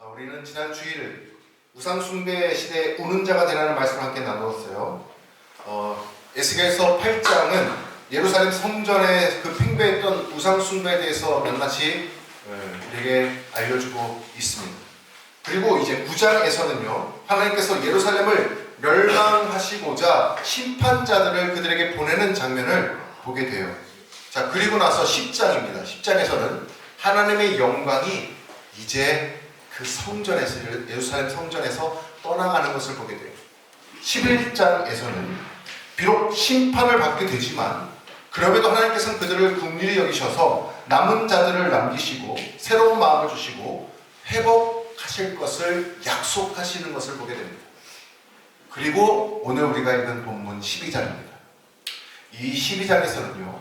우리는 지난 주일 우상숭배 시대에 우는 자가 되라는 말씀을 함께 나누었어요. 에스겔서 8장은 예루살렘 성전에 그 팽배했던 우상숭배에 대해서 낱낱이 우리에게 알려주고 있습니다. 그리고 이제 9장에서는요, 하나님께서 예루살렘을 멸망하시고자 심판자들을 그들에게 보내는 장면을 보게 돼요. 자, 그리고 나서 10장입니다. 10장에서는 하나님의 영광이 이제 그 성전에서, 예루살렘 성전에서 떠나가는 것을 보게 돼요. 11장에서는 비록 심판을 받게 되지만 그럼에도 하나님께서는 그들을 긍휼히 여기셔서 남은 자들을 남기시고 새로운 마음을 주시고 회복하실 것을 약속하시는 것을 보게 됩니다. 그리고 오늘 우리가 읽은 본문 12장입니다. 이 12장에서는요,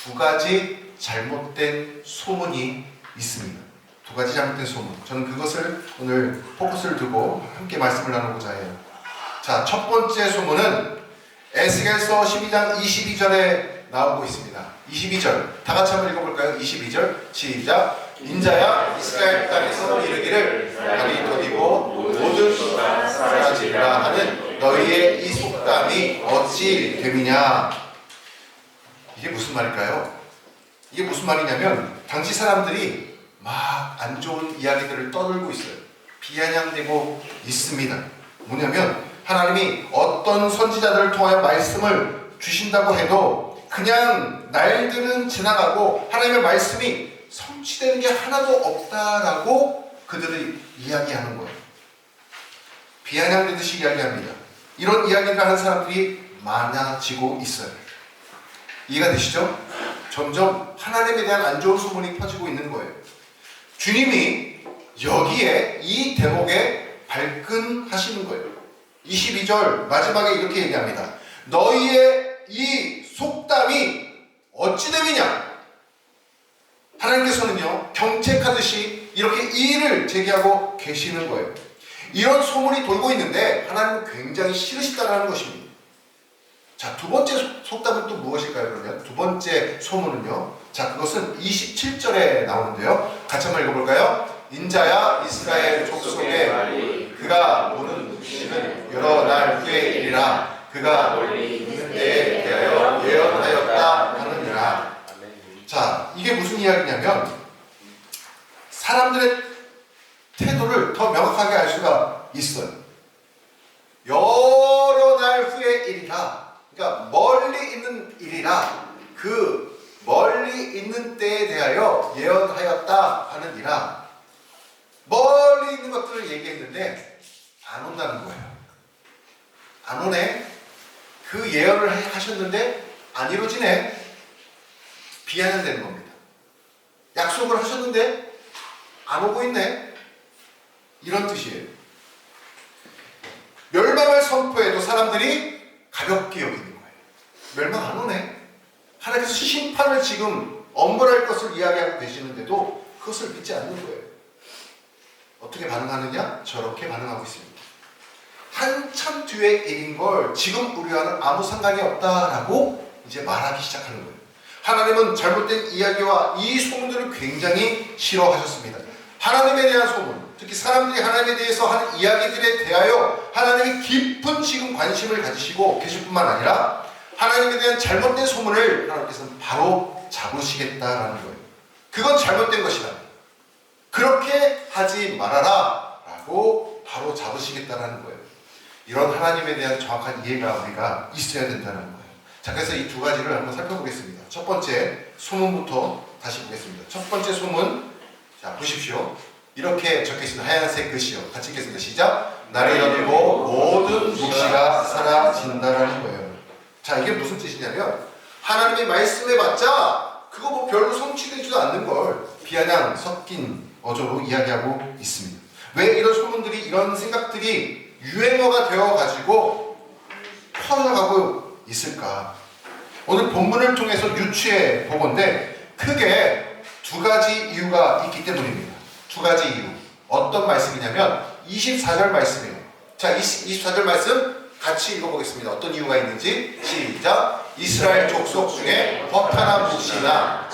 두 가지 잘못된 소문이 있습니다. 두 가지 잘못된 소문. 저는 그것을 오늘 포커스를 두고 함께 말씀을 나누고자 해요. 자, 첫 번째 소문은 에스겔서 12장 22절에 나오고 있습니다. 22절. 다 같이 한번 읽어볼까요? 22절. 시작. 인자야 이스라엘 땅에서 이르기를 달이 터지고 모든 수가 사라지리라 하는 너희의 이 속담이 어찌 됨이냐. 이게 무슨 말일까요? 이게 무슨 말이냐면 당시 사람들이 막 안 좋은 이야기들을 떠들고 있어요. 비아냥대고 있습니다. 뭐냐면 하나님이 어떤 선지자들을 통하여 말씀을 주신다고 해도 그냥 날들은 지나가고 하나님의 말씀이 성취되는 게 하나도 없다라고 그들이 이야기하는 거예요. 비아냥대듯이 이야기합니다. 이런 이야기를 하는 사람들이 많아지고 있어요. 이해가 되시죠? 점점 하나님에 대한 안 좋은 소문이 퍼지고 있는 거예요. 주님이 여기에 이 대목에 발끈하시는 거예요. 22절 마지막에 이렇게 얘기합니다. 너희의 이 속담이 어찌 됨이냐. 하나님께서는요, 경책하듯이 이렇게 이의를 제기하고 계시는 거예요. 이런 소문이 돌고 있는데 하나님은 굉장히 싫으시다는 것입니다. 자, 두 번째 속담은 또 무엇일까요? 그러면 두 번째 소문은요, 자, 그것은 27절에 나오는데요, 같이 한번 읽어볼까요? 인자야 이스라엘 족속에 그가 보는 묵시는 여러 날 후의 일이라 그가 멀리 있는 때에 대하여 예언하였다 하느니라. 자, 이게 무슨 이야기냐면 사람들의 태도를 더 명확하게 알 수가 있어요. 여러 날 후의 일이라, 그러니까 멀리 있는 일이라, 그 멀리 있는 때에 대하여 예언하였다 하느니라. 멀리 있는 것들을 얘기했는데 안 온다는 거예요. 안 오네. 그 예언을 하셨는데 안 이루어지네. 비아냥되는 겁니다. 약속을 하셨는데 안 오고 있네. 이런 뜻이에요. 멸망을 선포해도 사람들이 가볍게 여기는 거예요. 멸망 안 오네. 하나님께서 심판을 지금 엄벌할 것을 이야기하고 계시는데도 그것을 믿지 않는 거예요. 어떻게 반응하느냐? 저렇게 반응하고 있습니다. 한참 뒤의 일인 걸 지금 우리와는 아무 상관이 없다라고 이제 말하기 시작하는 거예요. 하나님은 잘못된 이야기와 이 소문들을 굉장히 싫어하셨습니다. 하나님에 대한 소문, 특히 사람들이 하나님에 대해서 하는 이야기들에 대하여 하나님이 깊은 지금 관심을 가지시고 계실 뿐만 아니라 하나님에 대한 잘못된 소문을 하나님께서는 바로 잡으시겠다라는 거예요. 그건 잘못된 것이다. 그렇게 하지 말아라 라고 바로 잡으시겠다라는 거예요. 이런 하나님에 대한 정확한 이해가 우리가 있어야 된다는 거예요. 자, 그래서 이 두 가지를 한번 살펴보겠습니다. 첫 번째 소문부터 다시 보겠습니다. 첫 번째 소문, 자, 보십시오. 이렇게 적혀있습니다. 하얀색 글씨요. 같이 읽겠습니다. 시작. 날이 열리고 모든 묵시가 사라진다라는 거예요. 자, 이게 무슨 뜻이냐면 하나님의 말씀해봤자 그거 뭐 별로 성취되지도 않는 걸 비아냥 섞인 어조로 이야기하고 있습니다. 왜 이런 소문들이, 이런 생각들이 유행어가 되어가지고 퍼져가고 있을까? 오늘 본문을 통해서 유추해 보건데 크게 두 가지 이유가 있기 때문입니다. 두 가지 이유. 어떤 말씀이냐면 24절 말씀이에요. 자, 24절 말씀 같이 읽어보겠습니다. 어떤 이유가 있는지. 시작. 이스라엘 족속 중에 허탄한 묵시나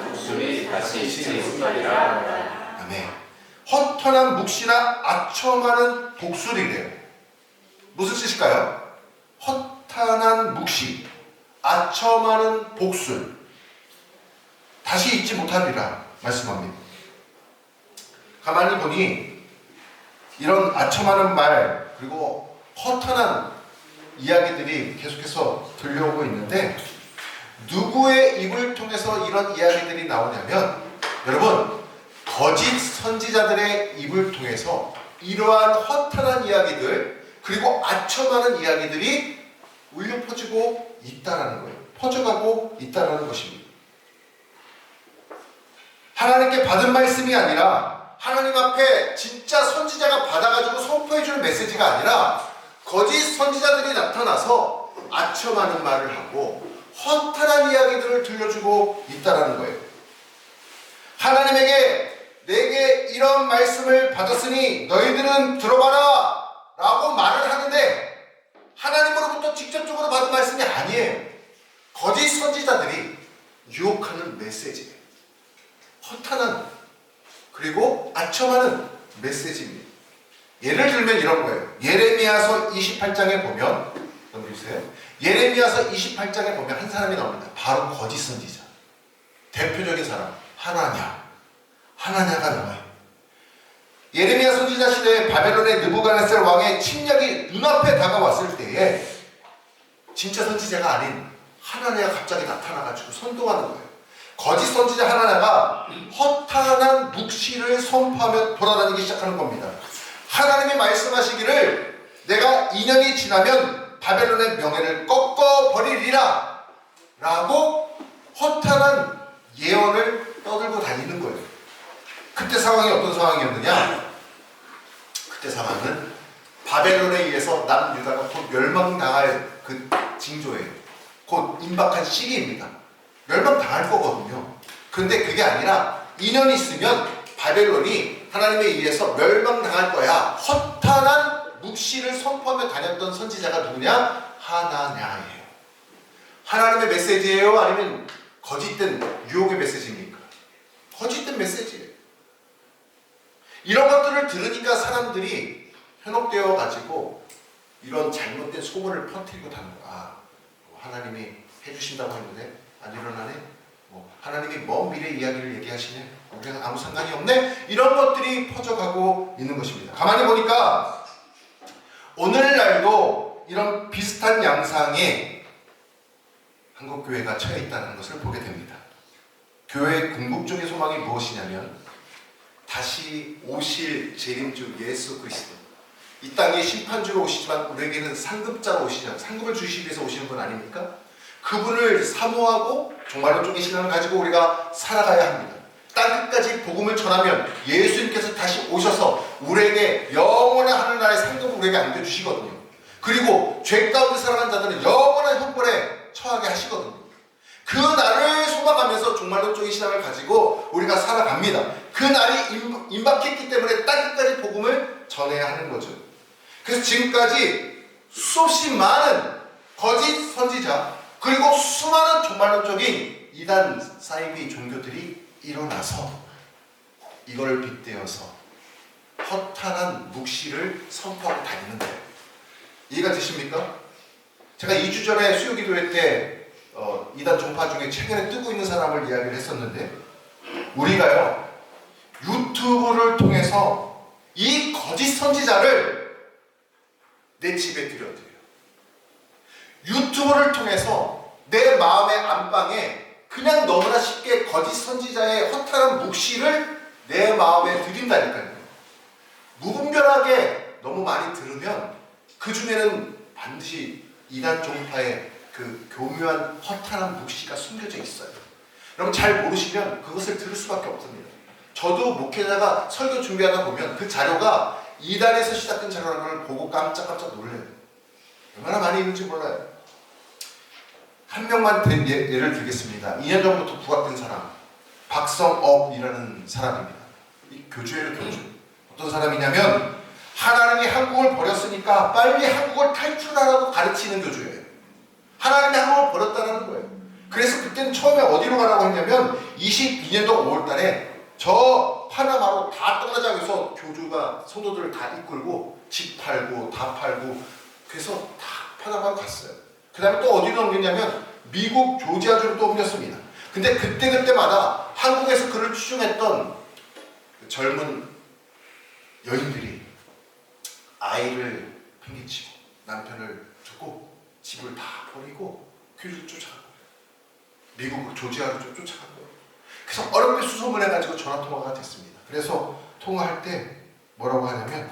목숨이 다시 있으리라. 아멘. 허탄한 묵시나 아첨하는 복술이래요. 무슨 뜻일까요? 허탄한 묵시, 아첨하는 복술, 다시 잊지 못하리라 말씀합니다. 가만히 보니 이런 아첨하는 말 그리고 허탄한 이야기들이 계속해서 들려오고 있는데, 누구의 입을 통해서 이런 이야기들이 나오냐면, 여러분, 거짓 선지자들의 입을 통해서 이러한 허탄한 이야기들 그리고 아첨하는 이야기들이 울려 퍼지고 있다라는 거예요. 퍼져가고 있다라는 것입니다. 하나님께 받은 말씀이 아니라 하나님 앞에 진짜 선지자가 받아가지고 선포해주는 메시지가 아니라 거짓 선지자들이 나타나서 아첨하는 말을 하고 허탄한 이야기들을 들려주고 있다라는 거예요. 하나님에게 내게 이런 말씀을 받았으니 너희들은 들어봐라 라고 말을 하는데, 하나님으로부터 직접적으로 받은 말씀이 아니에요. 거짓 선지자들이 유혹하는 메시지예요. 허탄한 그리고 아첨하는 메시지입니다. 예를 들면 이런 거예요. 예레미야서 28장에 보면, 넘겨주세요. 예레미야서 28장에 보면 한 사람이 나옵니다. 바로 거짓 선지자. 대표적인 사람, 하나냐가 나와요. 예레미야 선지자 시대에 바벨론의 느부갓네살 왕의 침략이 눈앞에 다가왔을 때에 진짜 선지자가 아닌 하나냐가 갑자기 나타나가지고 선동하는 거예요. 거짓 선지자 하나냐가 허탄한 묵시를 선포하며 돌아다니기 시작하는 겁니다. 하나님이 말씀하시기를 내가 2년이 지나면 바벨론의 명예를 꺾어버리리라 라고 허탄한 예언을 떠들고 다니는 거예요. 그때 상황이 어떤 상황이었느냐? 그때 상황은 바벨론에 의해서 남유다가 곧 멸망당할 그 징조예요. 곧 임박한 시기입니다. 멸망당할 거거든요. 그런데 그게 아니라 2년 있으면 바벨론이 하나님에 의해서 멸망당할 거야. 허탄한 묵시를 선포하며 다녔던 선지자가 누구냐? 하나냐예요. 하나님의 메시지예요? 아니면 거짓된 유혹의 메시지입니까? 거짓된 메시지예요. 이런 것들을 들으니까 사람들이 현혹되어 가지고 이런 잘못된 소문을 퍼뜨리고 다는 거야. 아, 하나님이 해주신다고 했는데 안 일어나네? 하나님이 먼 미래 이야기를 얘기하시네? 우리랑 아무 상관이 없네? 이런 것들이 퍼져가고 있는 것입니다. 가만히 보니까 오늘날도 이런 비슷한 양상에 한국교회가 처해 있다는 것을 보게 됩니다. 교회의 궁극적인 소망이 무엇이냐면 다시 오실 재림주 예수 그리스도, 이 땅에 심판주로 오시지만 우리에게는 상급자로 오시죠. 상급을 주시기 위해서 오시는 분 아닙니까? 그분을 사모하고 종말론적인 신앙을 가지고 우리가 살아가야 합니다. 땅 끝까지 복음을 전하면 예수님께서 다시 오셔서 우리에게 영원한 하늘나라의 상급을 우리에게 안겨주시거든요. 그리고 죄 가운데 살아간 자들은 영원한 형벌에 처하게 하시거든요. 그 날을 소망하면서 종말론적인 신앙을 가지고 우리가 살아갑니다. 그 날이 임박했기 때문에 땅 끝까지 복음을 전해야 하는 거죠. 그래서 지금까지 수없이 많은 거짓 선지자 그리고 수많은 종말론적인 이단 사이비 종교들이 일어나서 이걸 빗대어서 허탄한 묵시를 선포하고 다니는 거예요. 이해가 되십니까? 제가 2주 전에 수요기도회 때 이단 종파 중에 최근에 뜨고 있는 사람을 이야기를 했었는데, 우리가요 유튜브를 통해서 이 거짓 선지자를 내 집에 들여드려요. 유튜브를 통해서 내 마음의 안방에 그냥 너무나 쉽게 거짓 선지자의 허탈한 묵시를 내 마음에 들인다니까요. 무분별하게 너무 많이 들으면 그 중에는 반드시 이단 종파의 그 교묘한 허탈한 묵시가 숨겨져 있어요. 여러분 잘 모르시면 그것을 들을 수밖에 없습니다. 저도 목회자가 설교 준비하다 보면 그 자료가 이단에서 시작된 자료라는 걸 보고 깜짝깜짝 놀래요. 얼마나 많이 있는지 몰라요. 한 명만 예를 들겠습니다. 2년 전부터 부각된 사람, 박성업이라는 사람입니다. 이 교주예요, 교주. 어떤 사람이냐면 하나님이 한국을 버렸으니까 빨리 한국을 탈출하라고 가르치는 교주예요. 하나님이 한국을 버렸다는 거예요. 그래서 그때는 처음에 어디로 가라고 했냐면 22년도 5월달에 저 파나마로 다 떠나자고 해서 교주가 성도들을 다 이끌고 집 팔고 다 팔고 그래서 다 파나마로 갔어요. 그 다음에 또 어디로 옮겼냐면 미국 조지아주로 또 옮겼습니다. 근데 그때마다 한국에서 그를 추종했던 젊은 여인들이 아이를 팽개치고 남편을 두고 집을 다 버리고 교주를 쫓아간 거예요. 미국 조지아로 쫓아간 거예요. 그래서 어렵게 수소문 해가지고 전화통화가 됐습니다. 그래서 통화할 때 뭐라고 하냐면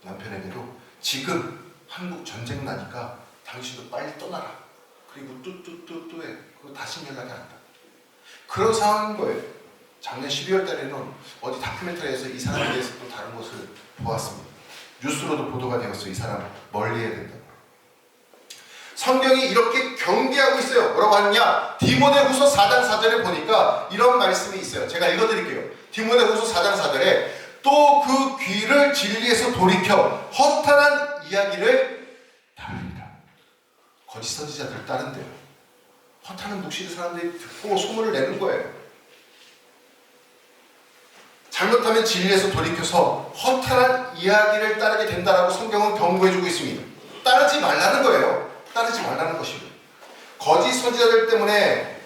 남편에게도 지금 한국 전쟁 나니까 당신도 빨리 떠나라. 그리고 뚜뚜뚜뚜 해. 그리고 다시 연락이 안 다. 그런 상황인 거예요. 작년 12월 달에는 어디 다큐멘터리에서 이 사람에 대해서 또 다른 것을 보았습니다. 뉴스로도 보도가 되었어요. 이 사람 멀리 해야 된다고. 성경이 이렇게 경계하고 있어요. 뭐라고 하느냐? 디모데후서 4장 4절에 보니까 이런 말씀이 있어요. 제가 읽어드릴게요. 디모데후서 4장 4절에 또 그 귀를 진리에서 돌이켜 허탄한 이야기를 따르리라. 거짓 선지자들 따른대요. 허탄한 묵시를 사람들이 듣고 소문을 내는 거예요. 잘못하면 진리에서 돌이켜서 허탄한 이야기를 따르게 된다라고 성경은 경고해주고 있습니다. 따르지 말라는 거예요. 따르지 말라는 것입니다. 거짓 선지자들 때문에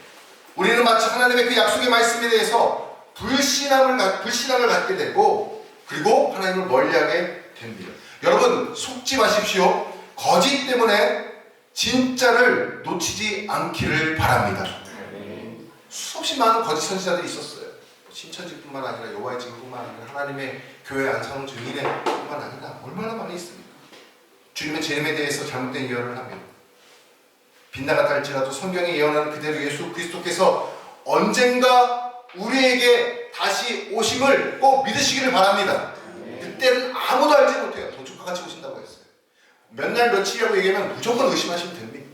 우리는 마치 하나님의 그 약속의 말씀에 대해서 불신앙을 갖게 되고 그리고 하나님을 멀리하게 됩니다. 여러분 속지 마십시오. 거짓 때문에 진짜를 놓치지 않기를 바랍니다. 수없이 많은 거짓 선지자들이 있었어요. 신천지뿐만 아니라 여호와의 증인뿐만 아니라 하나님의 교회 안상홍 증인뿐만 아니라 얼마나 많이 있습니까? 주님의 재림에 대해서 잘못된 예언을 합니다. 빗나갔다 할지라도 성경이 예언하는 그대로 예수 그리스도께서 언젠가 우리에게 다시 오심을 꼭 믿으시기를 바랍니다. 그때는 아무도 알지 못해요. 도축과 같이 오신다고 했어요. 몇 날 며칠이라고 얘기하면 무조건 의심하시면 됩니다.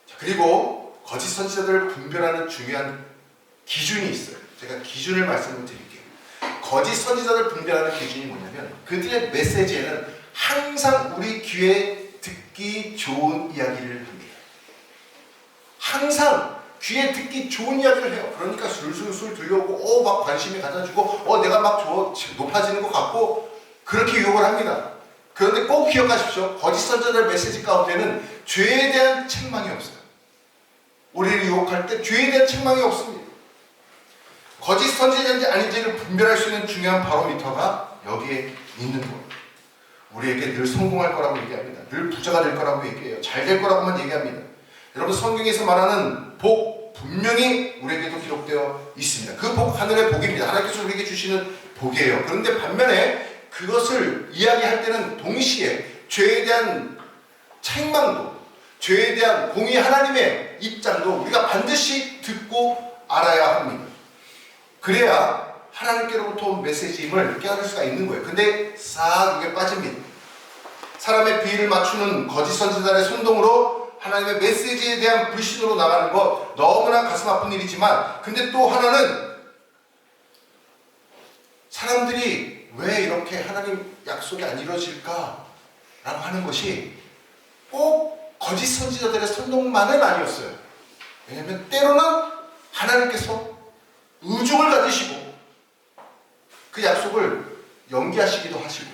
자, 그리고 거짓 선지자들을 분별하는 중요한 기준이 있어요. 제가 기준을 말씀을 드릴게요. 거짓 선지자들을 분별하는 기준이 뭐냐면 그들의 메시지에는 항상 우리 귀에 듣기 좋은 이야기를 합니다. 항상 귀에 듣기 좋은 이야기를 해요. 그러니까 술술술 들려오고 막 관심이 가져지고 내가 막 높아지는 것 같고 그렇게 유혹을 합니다. 그런데 꼭 기억하십시오. 거짓 선지자들의 메시지 가운데는 죄에 대한 책망이 없어요. 우리를 유혹할 때 죄에 대한 책망이 없습니다. 거짓 선지자인지 아닌지를 분별할 수 있는 중요한 바로미터가 여기에 있는 거예요. 우리에게 늘 성공할 거라고 얘기합니다. 늘 부자가 될 거라고 얘기해요. 잘 될 거라고만 얘기합니다. 여러분 성경에서 말하는 복 분명히 우리에게도 기록되어 있습니다. 그 복 하늘의 복입니다. 하나님께서 우리에게 주시는 복이에요. 그런데 반면에 그것을 이야기할 때는 동시에 죄에 대한 책망도 죄에 대한 공의 하나님의 입장도 우리가 반드시 듣고 알아야 합니다. 그래야 하나님께로부터 온 메시지임을 깨달을 수가 있는 거예요. 근데 싹 이게 빠집니다. 사람의 비위를 맞추는 거짓 선지자의 선동으로 하나님의 메시지에 대한 불신으로 나가는 것 너무나 가슴 아픈 일이지만 근데 또 하나는 사람들이 왜 이렇게 하나님 약속이 안 이루어질까 라고 하는 것이 꼭 거짓 선지자들의 선동만은 아니었어요. 왜냐하면 때로는 하나님께서 의중을 가지시고 그 약속을 연기하시기도 하시고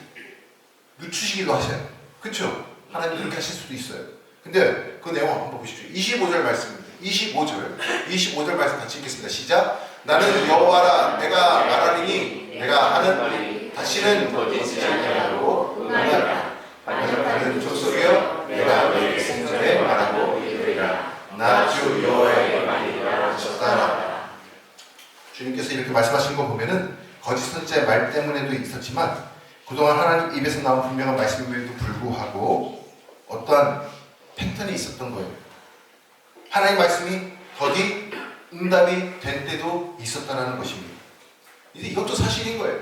늦추시기도 하셔요. 그렇죠? 하나님 그렇게 하실 수도 있어요. 근데 그 내용 한번 보십시오. 25절 말씀입니다. 25절 말씀 같이 읽겠습니다. 시작. 나는 여호와라 내가 말하리니 내가 하는 말이 다시는 거짓이 아니하고 응하리라. 반역하는 족속이여 내가 너에게 생전에 말하고 이르리라. 나 주 여호와의 말이라 하셨다. 주님께서 이렇게 말씀하신 거 보면은 거짓 선지자의 말 때문에도 있었지만 그동안 하나님 입에서 나온 분명한 말씀임에도 불구하고 어떠한 패턴이 있었던 거예요. 하나님 말씀이 더디 응답이 된 때도 있었다는 것입니다. 이제 이것도 사실인 거예요.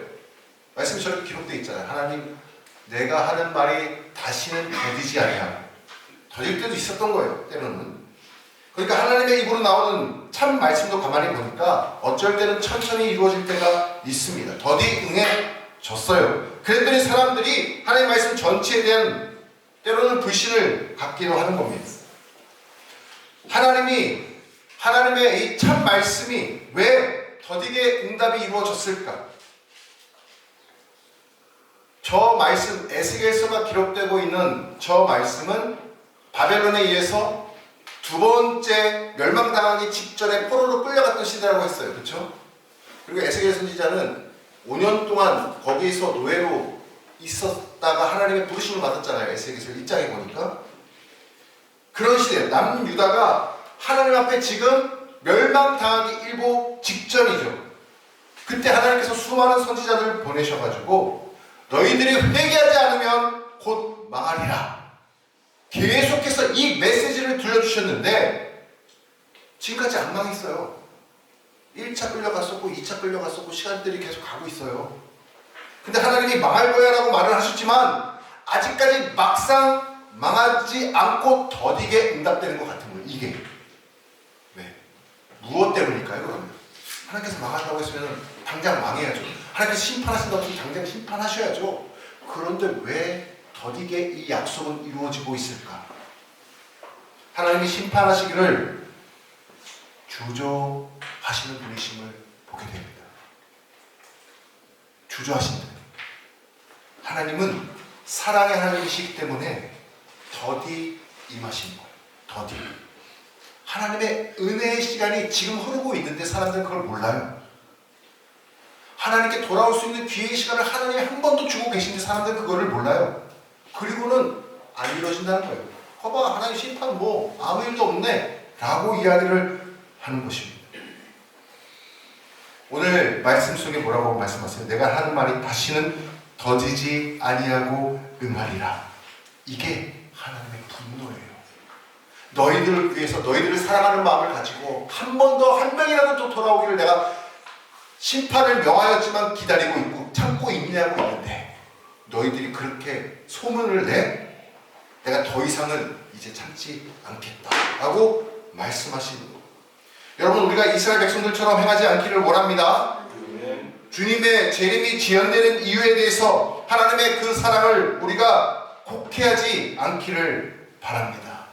말씀이 저렇게 기록되어 있잖아요. 하나님 내가 하는 말이 다시는 더디지 아니하고 더딜 때도 있었던 거예요. 때로는. 그러니까 하나님의 입으로 나오는 참 말씀도 가만히 보니까 어쩔 때는 천천히 이루어질 때가 있습니다. 더디 응해졌어요. 그랬더니 사람들이 하나님 말씀 전체에 대한 때로는 불신을 갖기도 하는 겁니다. 하나님이 하나님의 이 참 말씀이 왜 더디게 응답이 이루어졌을까? 저 말씀, 에스겔서가 기록되고 있는 저 말씀은 바벨론에 의해서 두 번째 멸망당하기 직전에 포로로 끌려갔던 시대라고 했어요. 그렇죠? 그리고 에스겔 선지자는 5년 동안 거기에서 노예로 있었다가 하나님의 부르심을 받았잖아요. 에스겔서 1장에 보니까. 그런 시대예요. 남유다가 하나님 앞에 지금 멸망당하기 일보 직전이죠. 그때 하나님께서 수많은 선지자들을 보내셔가지고 너희들이 회개하지 않으면 곧 망하리라. 계속해서 이 메시지를 들려주셨는데 지금까지 안 망했어요. 1차 끌려갔었고 2차 끌려갔었고 시간들이 계속 가고 있어요. 근데 하나님이 망할 거야 라고 말을 하셨지만 아직까지 막상 망하지 않고 더디게 응답되는 것 같은 거예요. 이게 네. 무엇 때문일까요? 그러면 하나님께서 망한다고 했으면 당장 망해야죠. 하나님께서 심판하신다고 했으면 당장 심판하셔야죠. 그런데 왜 더디게 이 약속은 이루어지고 있을까? 하나님이 심판하시기를 주저하시는 분이심을 보게 됩니다. 주저하신다. 하나님은 사랑의 하나님이시기 때문에 더디 임하신 거예요. 더디. 하나님의 은혜의 시간이 지금 흐르고 있는데 사람들은 그걸 몰라요. 하나님께 돌아올 수 있는 기회의 시간을 하나님이 한 번도 주고 계신데 사람들은 그거를 몰라요. 그리고는 안 이루어진다는 거예요. 봐봐, 하나님 심판 아무 일도 없네 라고 이야기를 하는 것입니다. 오늘 말씀 속에 뭐라고 말씀하세요? 내가 하는 말이 다시는 더디지 아니하고 응하리라. 이게 하나님의 분노예요. 너희들을 위해서 너희들을 사랑하는 마음을 가지고 한 번 더 한 명이라도 또 돌아오기를 내가 심판을 명하였지만 기다리고 있고 참고 인내하고 있는데 너희들이 그렇게 소문을 내 내가 더 이상은 이제 참지 않겠다라고 말씀하시는 거예요. 여러분, 우리가 이스라엘 백성들처럼 행하지 않기를 원합니다. 주님의 재림이 지연되는 이유에 대해서 하나님의 그 사랑을 우리가 곡해하지 않기를 바랍니다.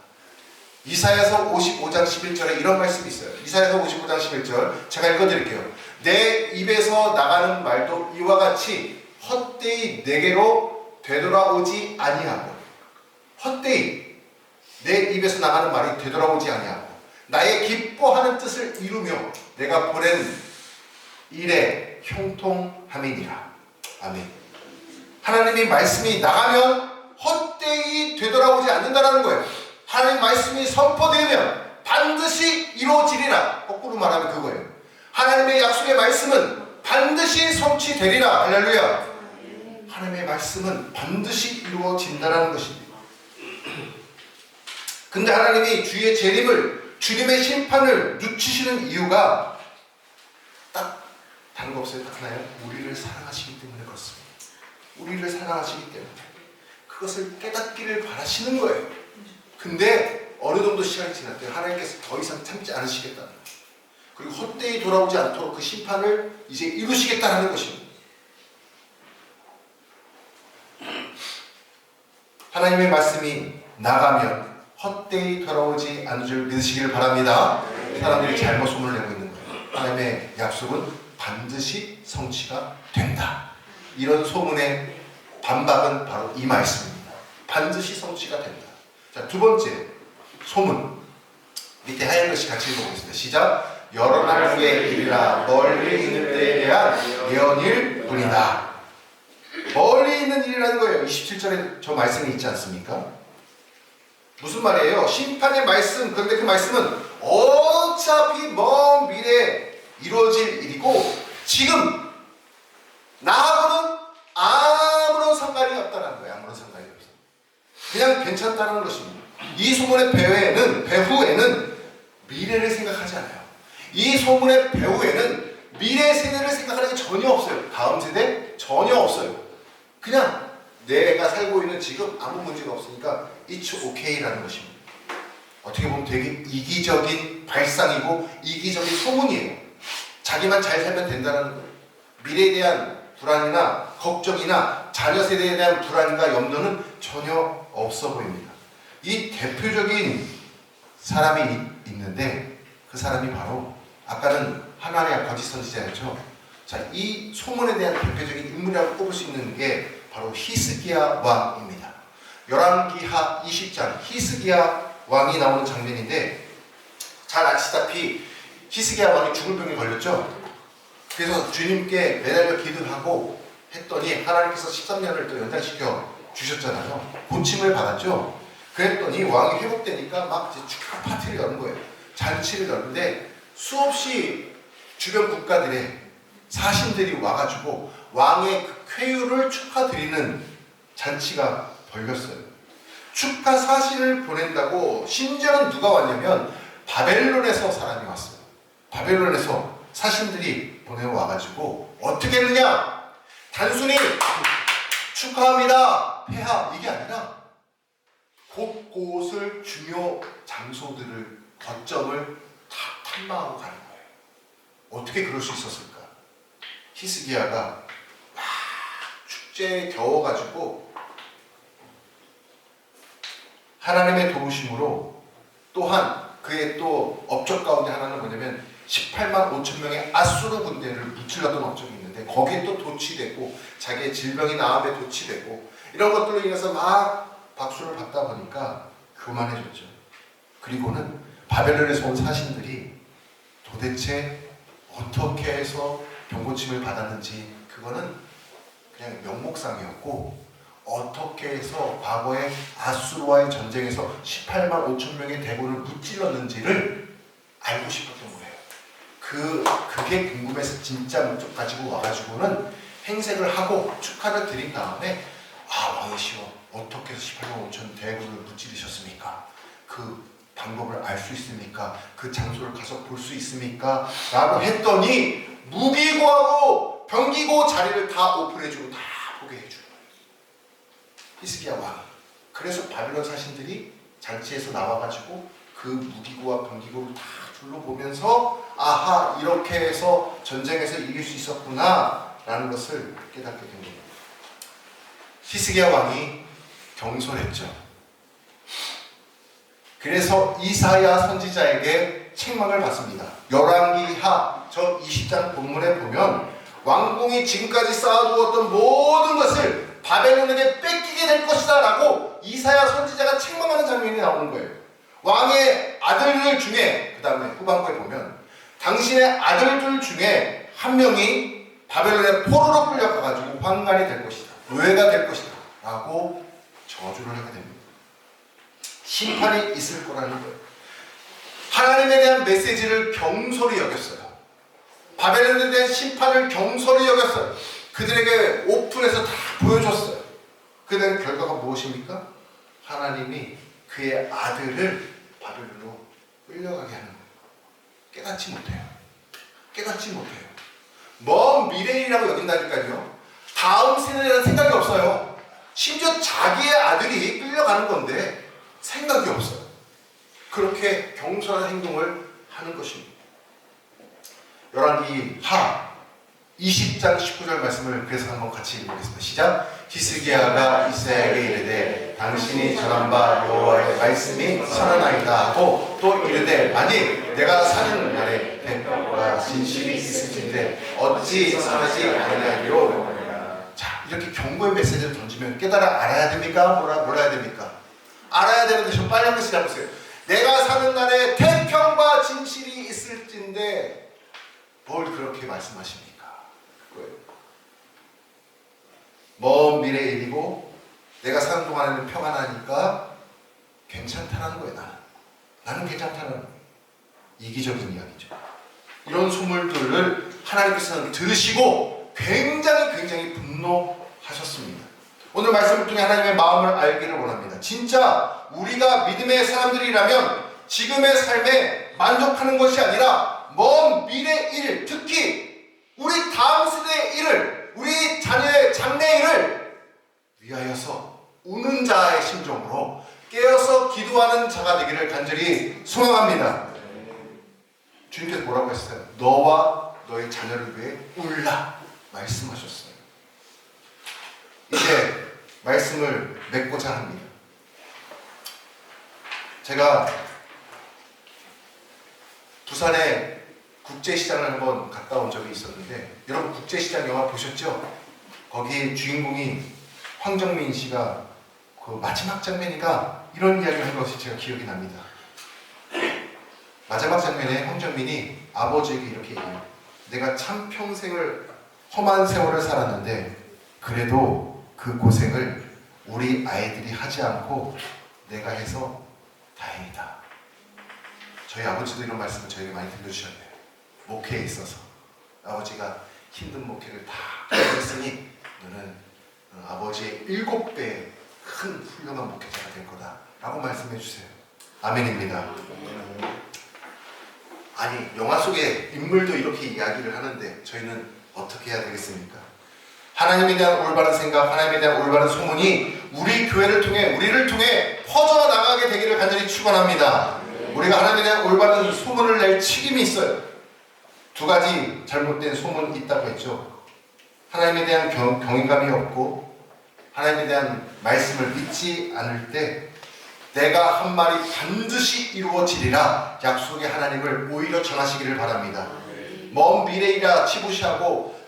이사야서 55장 11절에 이런 말씀이 있어요. 이사야서 55장 11절 제가 읽어드릴게요. 내 입에서 나가는 말도 이와 같이 헛되이 내게로 되돌아오지 아니하고, 헛되이 내 입에서 나가는 말이 되돌아오지 아니하고 나의 기뻐하는 뜻을 이루며 내가 보낸 일에 형통함이니라. 아멘. 하나님의 말씀이 나가면 헛되이 되돌아오지 않는다는 거예요. 하나님 말씀이 선포되면 반드시 이루어지리라. 거꾸로 말하면 그거예요. 하나님의 약속의 말씀은 반드시 성취되리라. 할렐루야. 하나님의 말씀은 반드시 이루어진다는 것입니다. 근데 하나님이 주의 재림을, 주님의 심판을 늦추시는 이유가 딱 다른 거 없어요. 딱 하나요. 우리를 사랑하시기 때문에 그렇습니다. 우리를 사랑하시기 때문에 그것을 깨닫기를 바라시는 거예요. 근데 어느 정도 시간이 지날 때 하나님께서 더 이상 참지 않으시겠다는 거예요. 그리고 헛되이 돌아오지 않도록 그 심판을 이제 이루시겠다는 것입니다. 하나님의 말씀이 나가면 헛되이 돌아오지 않을 줄 믿으시기를 바랍니다. 사람들이 잘못 소문을 내고 있는 거예요. 하나님의 약속은 반드시 성취가 된다. 이런 소문의 반박은 바로 이 말씀입니다. 반드시 성취가 된다. 자, 두 번째 소문. 밑에 하얀 글씨 같이 읽어보겠습니다. 시작. 여러 날 후에 이르라. 멀리 있는 때에 대한 예언일 뿐이다. 멀리 있는 일이라는 거예요. 27절에 저 말씀이 있지 않습니까? 무슨 말이에요? 심판의 말씀. 그런데 그 말씀은 어차피 먼 미래에 이루어질 일이고 지금 나하고는 아무런 상관이 없다는 거예요. 아무런 상관이 없어. 그냥 괜찮다는 것입니다. 이 소문의 배후에는 미래를 생각하지 않아요. 이 소문의 배후에는 미래 세대를 생각하는 게 전혀 없어요. 다음 세대 전혀 없어요. 그냥 내가 살고 있는 지금 아무 문제가 없으니까 it's okay라는 것입니다. 어떻게 보면 되게 이기적인 발상이고 이기적인 소문이에요. 자기만 잘 살면 된다는 거예요. 미래에 대한 불안이나 걱정이나 자녀 세대에 대한 불안과 염려는 전혀 없어 보입니다. 이 대표적인 사람이 있는데 그 사람이 바로 아까는 하나님의 거짓 선지자였죠. 자, 이 소문에 대한 대표적인 인물이라고 꼽을 수 있는 게 바로 히스기야 왕입니다. 열왕기하 20장 히스기야 왕이 나오는 장면인데, 잘 아시다시피 히스기야 왕이 죽을 병에 걸렸죠. 그래서 주님께 매달려 기도하고 했더니 하나님께서 13년을 또 연장시켜 주셨잖아요. 고침을 받았죠. 그랬더니 왕이 회복되니까 막 이제 축하 파티를 여는 거예요. 잔치를 여는데 수없이 주변 국가들의 사신들이 와가지고 왕의 그 쾌유를 축하드리는 잔치가 벌렸어요. 축하 사신을 보낸다고 심지어는 누가 왔냐면 바벨론에서 사람이 왔어요. 바벨론에서 사신들이 보내와가지고 어떻게 했느냐? 단순히 축하합니다, 폐하 이게 아니라 곳곳을 중요 장소들을 거점을 다 탐방하고 가는 거예요. 어떻게 그럴 수 있었을까? 히스기야가 막 축제에 겨워가지고 하나님의 도우심으로, 또한 그의 또 업적 가운데 하나는 뭐냐면 18만 5천 명의 아수르 군대를 무찔렀던 업적이 있는데 거기에 또 도취되고 자기의 질병이 나암에 도취되고 이런 것들로 인해서 막 박수를 받다 보니까 교만해졌죠. 그리고는 바벨론에서 온 사신들이 도대체 어떻게 해서 병고침을 받았는지 그거는 그냥 명목상이었고, 어떻게 해서 과거에 아수르와의 전쟁에서 18만 5천 명의 대군을 무찔렀는지를 알고 싶었던 거예요. 그게 궁금해서 진짜 목적 가지고 와가지고는 행색을 하고 축하를 드린 다음에, 왕이시여 어떻게 해서 18만 5천 대군을 무찌르셨습니까? 그 방법을 알 수 있습니까? 그 장소를 가서 볼 수 있습니까? 라고 했더니 무기고하고 병기고 자리를 다 오픈해주고 다 보게 해주는 거예요. 히스기야 왕. 그래서 바벨론 사신들이 잔치에서 나와가지고 그 무기고와 병기고를 다 둘러보면서 아하, 이렇게 해서 전쟁에서 이길 수 있었구나 라는 것을 깨닫게 된 겁니다. 히스기야 왕이 경솔했죠. 그래서 이사야 선지자에게 책망을 받습니다. 열왕기하 저 20장 본문에 보면 왕궁이 지금까지 쌓아두었던 모든 것을 바벨론에게 뺏기게 될 것이다 라고 이사야 선지자가 책망하는 장면이 나오는 거예요. 왕의 아들들 중에, 그 다음에 후반부에 보면 당신의 아들들 중에 한 명이 바벨론의 포로로 끌려가가지고 환관이 될 것이다, 노예가 될 것이다 라고 저주를 하게 됩니다. 심판이 있을 거라는 거예요. 하나님에 대한 메시지를 경솔히 여겼어요. 바벨론에 대한 심판을 경솔히 여겼어요. 그들에게 오픈해서 다 보여줬어요. 그들의 결과가 무엇입니까? 하나님이 그의 아들을 바벨론으로 끌려가게 하는 거예요. 깨닫지 못해요. 깨닫지 못해요. 먼 미래이라고 여긴다니까요. 다음 세대에 대한 생각이 없어요. 심지어 자기의 아들이 끌려가는 건데 생각이 없어요. 그렇게 경솔한 행동을 하는 것입니다. 열왕기하 20장 19절 말씀을 그래서 한번 같이 읽어보겠습니다. 시작. 히스기야가 이사야에게 이르되 당신이 전한 바 여호와의 말씀이 선하나이다 하고 또 이르되 만일 내가 사는 날에 뱀과 진실이 있을진데 어찌 선하지 아니하리요. 자, 이렇게 경고의 메시지를 던지면 깨달아 알아야 됩니까? 몰라야 됩니까? 알아야 되는데 좀 빨리 한번 시작해보세요. 내가 사는 날에 태평과 진실이 있을진데 뭘 그렇게 말씀하십니까? 그거예요. 먼 미래의 일이고 내가 사는 동안에는 평안하니까 괜찮다라는 거예요. 나는 괜찮다는 거예요. 이기적인 이야기죠. 이런 소물들을 하나님께서는 들으시고 굉장히 분노하셨습니다. 오늘 말씀을 통해 하나님의 마음을 알기를 원합니다. 진짜 우리가 믿음의 사람들이라면 지금의 삶에 만족하는 것이 아니라 먼 미래의 일, 특히 우리 다음 세대의 일을, 우리 자녀의 장래의 일을 위하여서 우는 자의 심정으로 깨어서 기도하는 자가 되기를 간절히 소망합니다. 주님께서 뭐라고 했어요? 너와 너의 자녀를 위해 울라 말씀하셨어요. 이제 말씀을 맺고자 합니다. 제가 부산에 국제시장을 한번 갔다 온 적이 있었는데, 여러분 국제시장 영화 보셨죠? 거기 주인공이 황정민 씨가 그 마지막 장면이가 이런 이야기를 한 것이 제가 기억이 납니다. 마지막 장면에 황정민이 아버지에게 이렇게 얘기해요. 내가 참 평생을 험한 세월을 살았는데 그래도 그 고생을 우리 아이들이 하지 않고 내가 해서 다행이다. 저희 아버지도 이런 말씀을 저에게 많이 들려주셨네요. 목회에 있어서 아버지가 힘든 목회를 다 했으니 너는 아버지의 7배의 큰 훌륭한 목회자가 될 거다 라고 말씀해 주세요. 아멘입니다. 아니, 영화 속의 인물도 이렇게 이야기를 하는데 저희는 어떻게 해야 되겠습니까? 하나님에 대한 올바른 생각, 하나님에 대한 올바른 소문이 우리 교회를 통해, 우리를 통해 퍼져나가게 되기를 간절히 축원합니다. 우리가 하나님에 대한 올바른 소문을 낼 책임이 있어요. 2가지 잘못된 소문이 있다고 했죠. 하나님에 대한 경외감이 없고 하나님에 대한 말씀을 믿지 않을 때 내가 한 말이 반드시 이루어지리라 약속의 하나님을 오히려 전하시기를 바랍니다. 먼 미래이라 치부시하고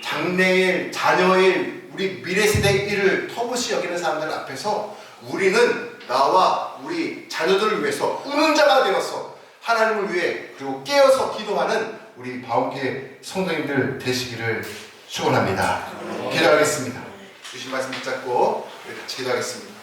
장래일, 자녀일, 우리 미래세대의 일을 터부시 여기는 사람들 앞에서 우리는 나와 우리 자녀들을 위해서 우는 자가 되어서 하나님을 위해 그리고 깨어서 기도하는 우리 바울교회 성도님들 되시기를 축원합니다. 기도하겠습니다. 주신 말씀 붙잡고 우리 같이 기도하겠습니다.